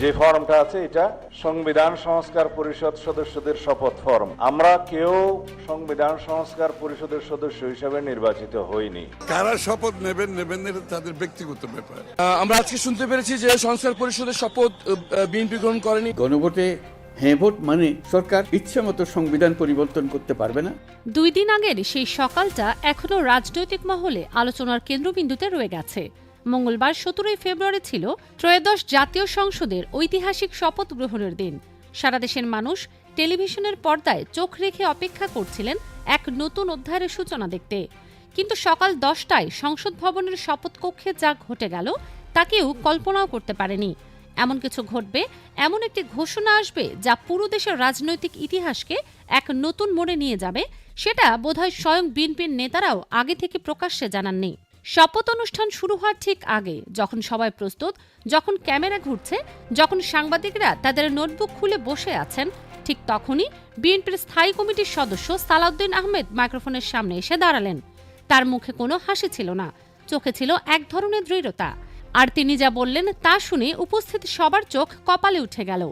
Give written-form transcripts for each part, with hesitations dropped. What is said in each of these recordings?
যে ফর্মটা আছে এটা সংবিধান সংস্কার পরিষদ সদস্যদের শপথ ফর্ম। আমরা কেউ সংবিধান সংস্কার পরিষদের সদস্য হিসেবে নির্বাচিত হইনি। কারা শপথ নেবেন এটা তাদের ব্যক্তিগত ব্যাপার। আমরা আজকে শুনতে পেরেছি যে সংস্কার পরিষদের শপথ বিএনপি গ্রহণ করেনি। গণভোটে হ্যাঁ ভোট মানে সরকার ইচ্ছামতো সংবিধান পরিবর্তন করতে পারবে না। 2 দিন আগের সেই সকালটা এখনো রাজনৈতিক মহলে আলোচনার কেন্দ্রবিন্দুতে রয়ে গেছে। মঙ্গলবার 17 ফেব্রুয়ারি ছিল ত্রয়োদশ জাতীয় সংসদের ঐতিহাসিক শপথ গ্রহণের দিন। সারা দেশের মানুষ টেলিভিশনের পর্দায় চোখ রেখে অপেক্ষা করছিলেন এক নতুন অধ্যায়ের সূচনা দেখতে। কিন্তু সকাল 10টায় সংসদ ভবনের শপথ কক্ষে যা ঘটে গেল তা কেউ কল্পনাও করতে পারেনি। এমন কিছু ঘটবে, এমন একটি ঘোষণা আসবে যা পুরো দেশের রাজনৈতিক ইতিহাসকে এক নতুন মোড়ে নিয়ে যাবে, সেটা বোধহয় স্বয়ং বিএনপির নেতারাও আগে থেকে প্রকাশ্যে জানাননি। শপথ অনুষ্ঠান শুরু হওয়ার ঠিক আগে, যখন সবাই প্রস্তুত, যখন ক্যামেরা ঘুরছে, যখন সাংবাদিকরা তাদের নোটবুক খুলে বসে আছেন, ঠিক তখনই বিএনপির স্থায়ী কমিটির সদস্য সালাউদ্দিন আহমেদ মাইক্রোফোনের সামনে এসে দাঁড়ালেন। তার মুখে কোনো হাসি ছিল না, চোখে ছিল এক ধরনের দৃঢ়তা। আর তিনি যা বললেন তা শুনে উপস্থিত সবার চোখ কপালে উঠে গেল।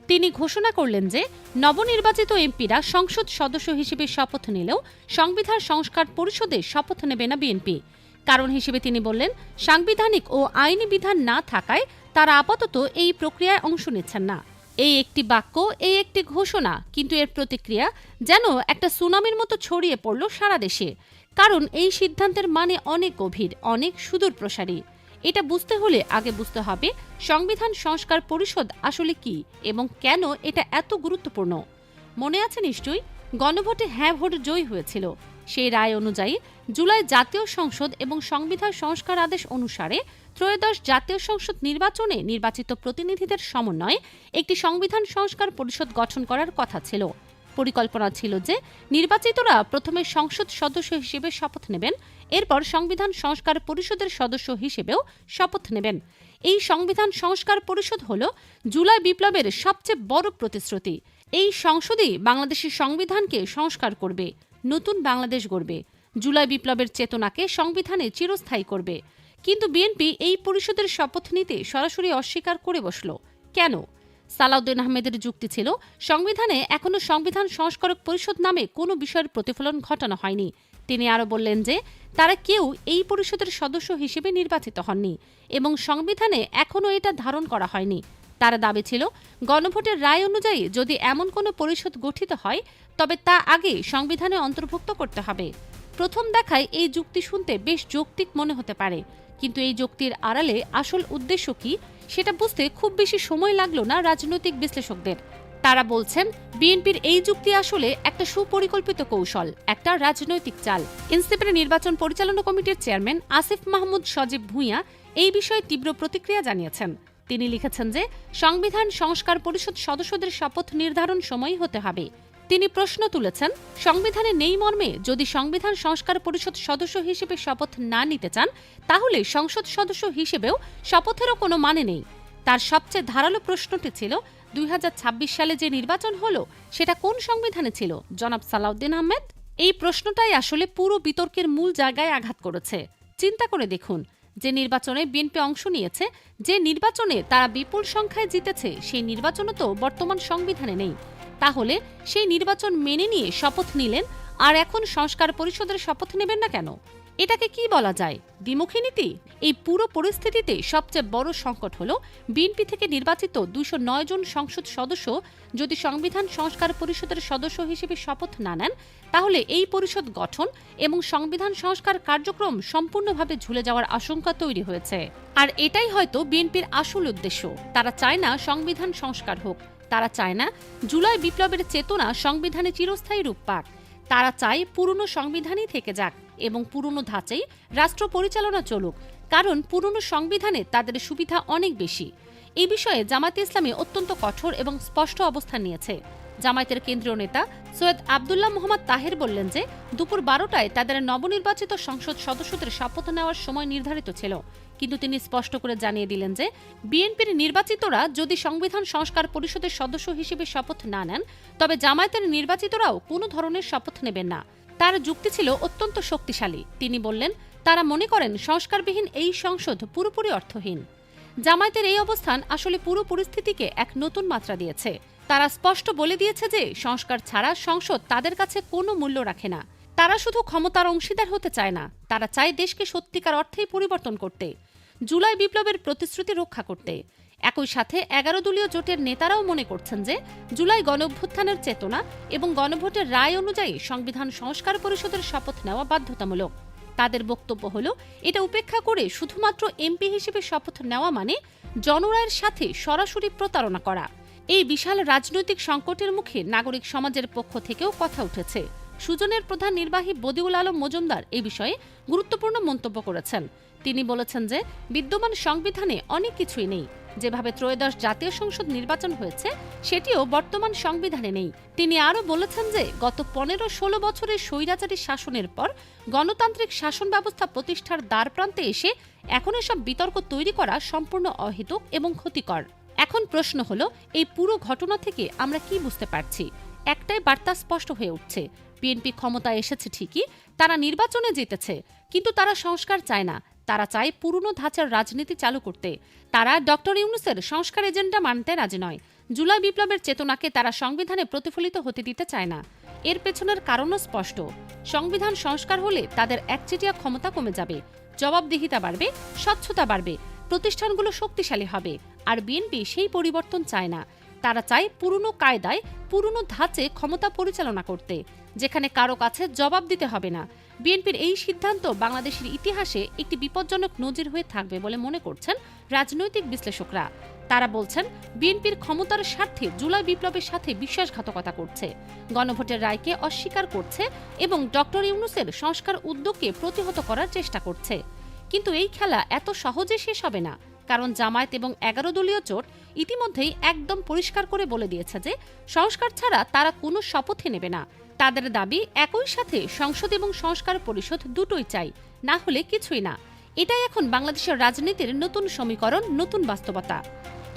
তিনি ঘোষণা করলেন যে নবনির্বাচিত এমপিরা সংসদ সদস্য হিসেবে শপথ নিলেও সংবিধান সংস্কার পরিষদে শপথ নেবে না বিএনপি। কারণ হিসেবে তিনি বললেন, সাংবিধানিক ও আইনি বিধান না থাকায় তারা আপাতত এই প্রক্রিয়ায় অংশ নিচ্ছেন না। এই একটি বাক্য, এই একটি ঘোষণা, কিন্তু এর প্রতিক্রিয়া যেন একটা সুনামির মতো ছড়িয়ে পড়ল সারা দেশে। কারণ এই সিদ্ধান্তের মানে অনেক গভীর, অনেক সুদূর প্রসারী। এটা বুঝতে হলে আগে বুঝতে হবে সংবিধান সংস্কার পরিষদ আসলে কি এবং কেন এটা এত গুরুত্বপূর্ণ। মনে আছে নিশ্চয়ই, গণভোটে হ্যাঁ ভোট জয়ী হয়েছিল। সেই রায় অনুযায়ী জুলাই জাতীয় সংসদ এবং সংবিধান সংস্কার আদেশ অনুসারে ত্রয়োদশ জাতীয় সংসদ নির্বাচনে নির্বাচিত প্রতিনিধিদের সমন্বয়ে একটি সংবিধান সংস্কার পরিষদ গঠন করার কথা ছিল। পরিকল্পনা ছিল যে নির্বাচিতরা প্রথমে সংসদ সদস্য হিসেবে শপথ নেবেন, এরপর সংবিধান সংস্কার পরিষদের সদস্য হিসেবেও শপথ নেবেন। এই সংবিধান সংস্কার পরিষদ হল জুলাই বিপ্লবের সবচেয়ে বড় প্রতিশ্রুতি। এই সংসদই বাংলাদেশের সংবিধানকে সংস্কার করবে, নতুন বাংলাদেশ গড়বে, জুলাই বিপ্লবের চেতনাকে সংবিধানে চিরস্থায়ী করবে। কিন্তু বিএনপি এই পরিষদের শপথ নিতে সরাসরি অস্বীকার করে বসল। কেন? সালাউদ্দিন আহমেদের যুক্তি ছিল, সংবিধানে এখনো সংবিধান সংস্কারক পরিষদ নামে কোনো বিষয়ের প্রতিফলন ঘটানো হয়নি। তিনি আরও বললেন যে তারা কেউ এই পরিষদের সদস্য হিসেবে নির্বাচিত হননি এবং সংবিধানে এখনো এটা ধারণ করা হয়নি। তার দাবি ছিল, গণভোটের রায় অনুযায়ী যদি এমন কোনো পরিষদ গঠিত হয় তবে তা আগে সংবিধানে অন্তর্ভুক্ত করতে হবে। প্রথম দেখায় এই যুক্তি শুনতে বেশ যৌক্তিক মনে হতে পারে, কিন্তু এই যুক্তির আড়ালে আসল উদ্দেশ্য কি সেটা বুঝতে খুব বেশি সময় লাগলো না রাজনৈতিক বিশ্লেষকদের। তারা বলছেন, বিএনপির এই যুক্তি আসলে একটা সুপরিকল্পিত কৌশল, একটা রাজনৈতিক চাল। এনসিপির নির্বাচন পরিচালনা কমিটির চেয়ারম্যান আসিফ মাহমুদ সজীব ভূঁইয়া এই বিষয়ে তীব্র প্রতিক্রিয়া জানিয়েছেন। তিনি লিখেছেন যে সংবিধান সংস্কার পরিষদ সদস্যদের শপথ নির্ধারণ সময় হতে হবে। তিনি প্রশ্ন তুলেছেন, সংবিধানে নেই মর্মে যদি সংবিধান সংস্কার পরিষদ সদস্য হিসেবে শপথ না নিতে চান তাহলে সংসদ সদস্য হিসেবেও শপথেরও কোনো মানে নেই। তার সবচেয়ে ধারালো প্রশ্নটি ছিল, 2026 সালে যে নির্বাচন হলো সেটা কোন সংবিধানে ছিল জনাব সালাউদ্দিন আহমেদ? এই প্রশ্নটাই আসলে পুরো বিতর্কের মূল জায়গায় আঘাত করেছে। চিন্তা করে দেখুন, যে নির্বাচনে বিএনপি অংশ নিয়েছে, যে নির্বাচনে তারা বিপুল সংখ্যায় জিতেছে, সেই নির্বাচনও তো বর্তমান সংবিধানে নেই। তাহলে সেই নির্বাচন মেনে নিয়ে শপথ নিলেন, আর এখন সংস্কার পরিষদের শপথ নেবেন না কেন? এটাকে কি বলা যায়? দ্বিমুখী নীতি? এই পুরো পরিস্থিতিতে সবচেয়ে বড় সংকট হল, বিএনপি থেকে নির্বাচিত 209 জন সংসদ সদস্য যদি সংবিধান সংস্কার পরিষদের সদস্য হিসেবে শপথ না নেন, তাহলে এই পরিষদ গঠন এবং সংবিধান সংস্কার কার্যক্রম সম্পূর্ণভাবে ঝুলে যাওয়ার আশঙ্কা তৈরি হয়েছে। আর এটাই হয়তো বিএনপির আসল উদ্দেশ্য। তারা চায় না সংবিধান সংস্কার হোক, তারা চায় না জুলাই বিপ্লবের চেতনা সংবিধানে চিরস্থায়ী রূপ পাক। তারা চায় পুরনো সংবিধানই থেকে যাক এবং পুরনো ধাঁচেই রাষ্ট্র পরিচালনা চলুক, কারণ পুরনো সংবিধানে তাদের সুবিধা অনেক বেশি। এই বিষয়ে জামায়াতে ইসলামী অত্যন্ত কঠোর এবং স্পষ্ট অবস্থান নিয়েছে। জামায়াতের কেন্দ্রীয় নেতা সৈয়দ আব্দুল্লাহ মোহাম্মদ তাহের বললেন যে দুপুর 12টায় তাদের নবনির্বাচিত সংসদ সদস্যদের শপথ নেওয়ার সময় নির্ধারিত ছিল, কিন্তু তিনি স্পষ্ট করে জানিয়ে দিলেন যে বিএনপির নির্বাচিতরা যদি সংবিধান সংস্কার পরিষদের সদস্য হিসেবে শপথ না নেন তবে জামায়াতের নির্বাচিতরাও কোনো ধরনের শপথ নেবেন না। তার যুক্তি ছিল অত্যন্ত শক্তিশালী। তিনি বললেন, তারা মনে করেন সংস্কারবিহীন এই সংসদ পুরোপুরি অর্থহীন। জামায়াতের এই অবস্থান আসলে পুরো পরিস্থিতিকে এক নতুন মাত্রা দিয়েছে। তারা স্পষ্ট বলে দিয়েছে যে সংস্কার ছাড়া সংসদ তাদের কাছে কোনো মূল্য রাখে না। তারা শুধু ক্ষমতার অংশীদার হতে চায় না, তারা চায় দেশকে সত্যিকার অর্থেই পরিবর্তন করতে, জুলাই বিপ্লবের প্রতিশ্রুতি রক্ষা করতে। একই সাথে 11 দলীয় জোটের নেতারাও মনে করছেন যে জুলাই গণঅভ্যুত্থানের চেতনা এবং গণভোটের রায় অনুযায়ী সংবিধান সংস্কার পরিষদের শপথ নেওয়া বাধ্যতামূলক। তাদের বক্তব্য হলো, এটা উপেক্ষা করে শুধুমাত্র এমপি হিসেবে শপথ নেওয়া মানে জনরায়ের সাথে সরাসরি প্রতারণা করা। এই বিশাল রাজনৈতিক সংকটের মুখে নাগরিক সমাজের পক্ষ থেকেও কথা উঠেছে। সুজনের প্রধান নির্বাহী বদিউল আলম মজুমদার এই বিষয়ে গুরুত্বপূর্ণ মন্তব্য করেছেন। তিনি বলেছেন যে বিদ্যমান সংবিধানে অনেক কিছুই নেই। যেভাবে ত্রয়োদশ জাতীয় সংসদ নির্বাচন হয়েছে সেটিও বর্তমান সংবিধানে নেই। তিনি আরও বলেছেন যে গত 15-16 বছরের স্বৈরাচারী শাসনের পর গণতান্ত্রিক শাসন ব্যবস্থা প্রতিষ্ঠার দ্বারপ্রান্তে এসে এখন এসব বিতর্ক তৈরি করা সম্পূর্ণ অহেতুক এবং ক্ষতিকর। এখন প্রশ্ন হলো, এই পুরো ঘটনা থেকে আমরা কি বুঝতে পারছি? একটাই বার্তা স্পষ্ট হয়ে উঠছে, বিএনপি ক্ষমতায় এসেছে ঠিকই, তারা নির্বাচনে জিতেছে, কিন্তু তারা সংস্কার চায় না। তারা চায় পুরনো ধাঁচার রাজনীতি চালু করতে। তারা ডক্টর ইউনূসের সংস্কার এজেন্ডা মানতে রাজি নয়। জুলাই বিপ্লবের চেতনাকে তারা সংবিধানে প্রতিফলিত হতে দিতে চায় না। এর পেছনের কারণও স্পষ্ট। সংবিধান সংস্কার হলে তাদের একচেটিয়া ক্ষমতা কমে যাবে, জবাবদিহিতা বাড়বে, স্বচ্ছতা বাড়বে, প্রতিষ্ঠানগুলো শক্তিশালী হবে। আর বিএনপি সেই পরিবর্তন চায় না। তারা চায় পুরনো কায়দায়, পুরনো ধাঁচে ক্ষমতা পরিচালনা করতে, যেখানে কারো কাছে জবাব দিতে হবে না। বিএনপির এই সিদ্ধান্ত বাংলাদেশের ইতিহাসে একটি বিপজ্জনক নজির হয়ে থাকবে বলে মনে করছেন রাজনৈতিক বিশ্লেষকরা। তারা বলছেন, বিএনপির ক্ষমতার স্বার্থে জুলাই বিপ্লবের সাথে বিশ্বাসঘাতকতা করছে, গণভোটের রায়কে অস্বীকার করছে এবং ডক্টর ইউনূসের সংস্কার উদ্যোগকে প্রতিহত করার চেষ্টা করছে। কিন্তু এই খেলা এত সহজে শেষ হবে না, কারণ জামায়াত এবং 11 দলীয় জোট ইতিমধ্যেই একদম পরিষ্কার করে বলে দিয়েছে যে সংস্কার ছাড়া তারা কোনো শপথই নেবে না। তাদের দাবি একই সাথে সংসদ এবং সংস্কার পরিষদ দুটোই চাই, না হলে কিছুই না। এটাই এখন বাংলাদেশের রাজনীতির নতুন সমীকরণ, নতুন বাস্তবতা।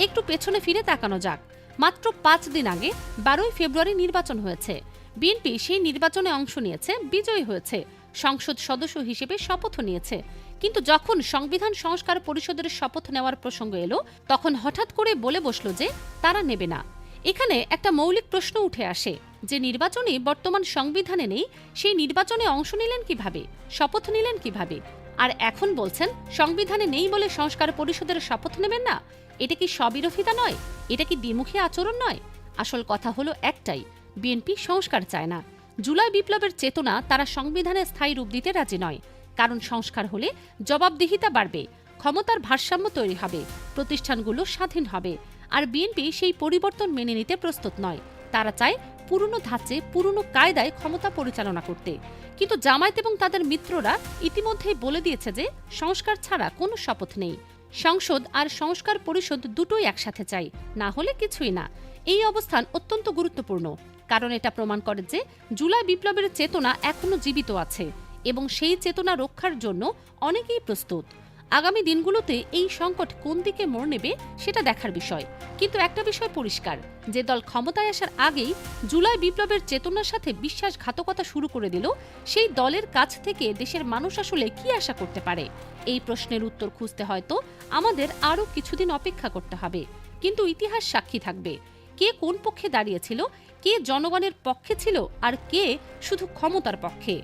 একটু পেছনে ফিরে তাকানো যাক। মাত্র 5 দিন আগে 12 ফেব্রুয়ারি নির্বাচন হয়েছে। বিএনপি সেই নির্বাচনে অংশ নিয়েছে, বিজয়ী হয়েছে, সংসদ সদস্য হিসেবে শপথ নিয়েছে। কিন্তু যখন সংবিধান সংস্কার পরিষদের শপথ নেওয়ার প্রসঙ্গ এলো, তখন হঠাৎ করে বলে বসলো যে তারা নেবে না। এখানে একটা মৌলিক প্রশ্ন উঠে আসে, যে নির্বাচনে বর্তমান সংবিধানে নেই, সেই নির্বাচনে অংশ নিলেন কিভাবে, শপথ নিলেন কিভাবে? আর এখন বলছেন সংবিধানে নেই বলে সংস্কার পরিষদের শপথ নেবেন না। এটা কি স্ববিরোধিতা নয়? এটা কি দ্বিমুখী আচরণ নয়? আসল কথা হলো একটাই, বিএনপি সংস্কার চায় না। জুলাই বিপ্লবের চেতনা তারা সংবিধানে স্থায়ী রূপ দিতে রাজি নয়। কারণ সংস্কার হলে জবাবদিহিতা বাড়বে, ক্ষমতার ভারসাম্য তৈরি হবে, প্রতিষ্ঠানগুলো স্বাধীন হবে। আর বিএনপি সেই পরিবর্তন মেনে নিতে প্রস্তুত নয়। তারা চায় পুরনো ধাঁচে, পুরনো কায়দায় ক্ষমতা পরিচালনা করতে। কিন্তু জামায়াত এবং তাদের মিত্ররা ইতিমধ্যেই বলে দিয়েছে যে সংস্কার ছাড়া কোনো শপথ নেই। সংসদ আর সংস্কার পরিষদ দুটোই একসাথে চাই, না হলে কিছুই না। এই অবস্থান অত্যন্ত গুরুত্বপূর্ণ, কারণ এটা প্রমাণ করে যে জুলাই বিপ্লবের চেতনা এখনো জীবিত আছে এবং সেই চেতনা রক্ষার জন্য অনেকেই প্রস্তুত। আগামী দিনগুলোতে এই সংকট কোন দিকে মোড় নেবে সেটা দেখার বিষয়। কিন্তু একটা বিষয় পরিষ্কার, যে দল ক্ষমতায় আসার আগেই জুলাই বিপ্লবের চেতনার সাথে বিশ্বাসঘাতকতা শুরু করে দিল, সেই দলের কাছ থেকে দেশের মানুষ আসলে কি আশা করতে পারে? এই প্রশ্নের উত্তর খুঁজতে হয়তো আমাদের আরও কিছুদিন অপেক্ষা করতে হবে। কিন্তু ইতিহাস সাক্ষী থাকবে, কে কোন পক্ষে দাঁড়িয়েছিল, কে জনগণের পক্ষে ছিল আর কে শুধু ক্ষমতার পক্ষে।